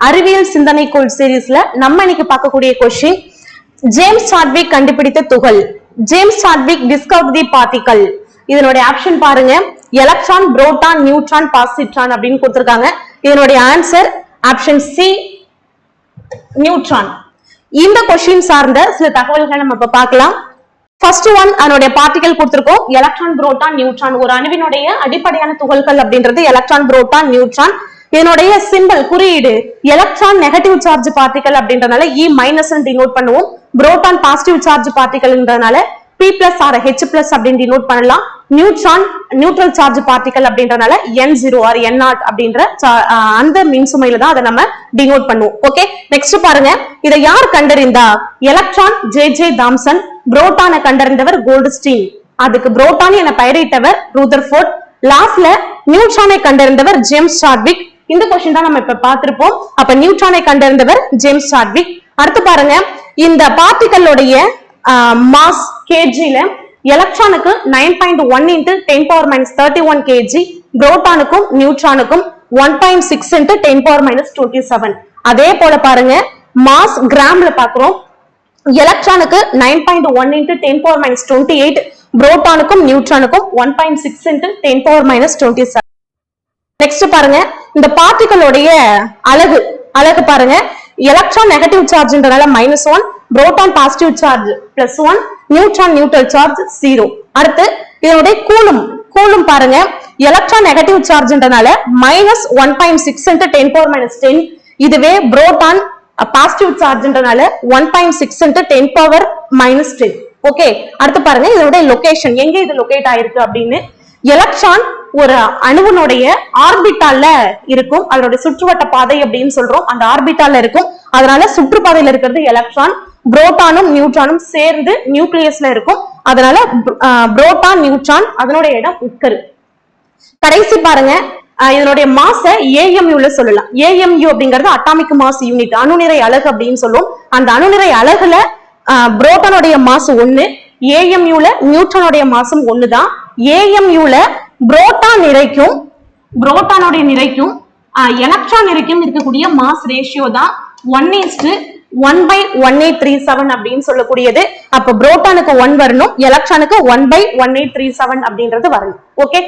அறிவியல் சிந்தனைக்குள் சீரீஸ்ல நம்ம இன்னைக்கு பார்க்கக்கூடிய கொஸ்டின், ஜேம்ஸ் சாட்விக் கண்டுபிடித்த துகள். James Chadwick discovered the particle. இதனுடைய ஆப்ஷன் பாருங்க, எலக்ட்ரான், புரோட்டான், நியூட்ரான், பாசிட்ரான் அப்படின்னு கொடுத்திருக்காங்க. இதனுடைய ஆன்சர் ஆப்ஷன் சி, நியூட்ரான். இந்த கொஸ்டின் சார்ந்த சில தகவல்களை நம்ம இப்ப பார்க்கலாம். ஃபர்ஸ்ட் ஒன், அதனுடைய பார்ட்டிகல் கொடுத்திருக்கோம், எலக்ட்ரான், புரோட்டான், நியூட்ரான். ஒரு அணுவினுடைய அடிப்படையான துகள்கள் அப்படின்றது எலக்ட்ரான், புரோட்டான், நியூட்ரான். இதனுடைய சிம்பல் குறியீடு எலக்ட்ரான் நெகட்டிவ் சார்ஜ் பார்ட்டிகல் அப்படின்றனால E மைனஸ் டினோட் பண்ணுவோம். புரோட்டான் பாசிட்டிவ் சார்ஜ் பார்ட்டிகல்ன்றனால P plus or H plus அப்படின்னு டினோட் பண்ணலாம். நியூட்ரான் நியூட்ரல் சார்ஜ் பார்ட்டிகல் அப்படின்றனால N0 ஆர் N0 அப்படின்ற அந்த மின்சுமையில தான் அதை நம்ம டினோட் பண்ணுவோம். ஓகே, நெக்ஸ்ட் பாருங்க, இதை யார் கண்டறிந்தா? எலக்ட்ரான் ஜே தாம்சன், புரோட்டானை கண்டறிந்தவர் கோல்ட்ஸ்டீன். அதுக்கு புரோட்டான் என பெயரிட்டவர் ரூதர்ஃபோர்ட். லாஸ்ட்ல நியூட்ரானை கண்டறிந்தவர் ஜேம்ஸ் சாட்விக். இந்த கொஸ்டின் தான் நம்ம இப்ப பார்த்திருப்போம். அப்ப நியூட்ரானை கண்டறிந்தவர் ஜேம்ஸ் சாட்விக். அடுத்து பாருங்க, இந்த பார்ட்டிகலுடைய மாஸ் கேஜில எலக்ட்ரானுக்கு 9.1 into 10 power minus 31 kg, புரோட்டானுக்கும் நியூட்ரானுக்கும் 1.6 into 10 power minus 27. அதே போல பாருங்க, மாஸ் கிராம்ல பாக்குறோம். எலக்ட்ரானுக்கு 9.1 into 10 power minus 28, புரோட்டானுக்கும் நியூட்ரானுக்கும் 1.6 into 10 power minus 27. நெக்ஸ்ட் பாருங்க, இந்த பார்ட்டிகலோடைய அலகு பாருங்க, எலக்ட்ரான் நெகட்டிவ் சார்ஜ்ன்றனால -1, proton positive charge +1, neutron neutral charge 0. அடுத்து இதனுடைய கூலும் பாருங்க, எலக்ட்ரான் நெகட்டிவ் சார்ஜ்ன்றனால -1.6 into 10 power minus 10. இதுவே புரோட்டான் பாசிட்டிவ் சார்ஜ்ன்றனால 1.6 into 10 power minus 10. ஓகே, அடுத்து பாருங்க, இதனுடைய லொகேஷன் எங்க இது லொகேட் ஆயிருக்கு அப்படின்னு. எலக்ட்ரான் ஒரு அணுவினுடைய ஆர்பிட்டால்ல இருக்கும், அதனுடைய சுற்றுவட்ட பாதை அப்படின்னு சொல்றோம். அந்த ஆர்பிட்டால்ல இருக்கும், அதனால சுற்றுப்பாதையில இருக்கிறது எலக்ட்ரான். புரோட்டானும் நியூட்ரானும் சேர்ந்து நியூக்ளியஸ்ல இருக்கும், அதனால புரோட்டான் நியூட்ரான் அதனுடைய இடம் உட்கரு. கடைசி பாருங்க, இதனுடைய மாச AMU சொல்லலாம். AMU அப்படிங்கிறது அட்டாமிக் மாஸ் யூனிட், அணுநிறை அலகு அப்படின்னு சொல்லுவோம். அந்த அணுநிறை அலகுல புரோட்டானுடைய மாசு 1, AMU நியூட்ரானுடைய மாசும் 1 தான். AMU புரோட்டானுடைய நிறைக்கும் எலக்ட்ரான் நிறைக்கும் இருக்கக்கூடிய மாஸ் ரேஷியோ தான் 1:1/1837 அப்படின்னு சொல்லக்கூடியது. அப்ப புரோட்டானுக்கு 1 வரணும், எலக்ட்ரானுக்கு 1/1837 அப்படின்றது வரணும். ஓகே.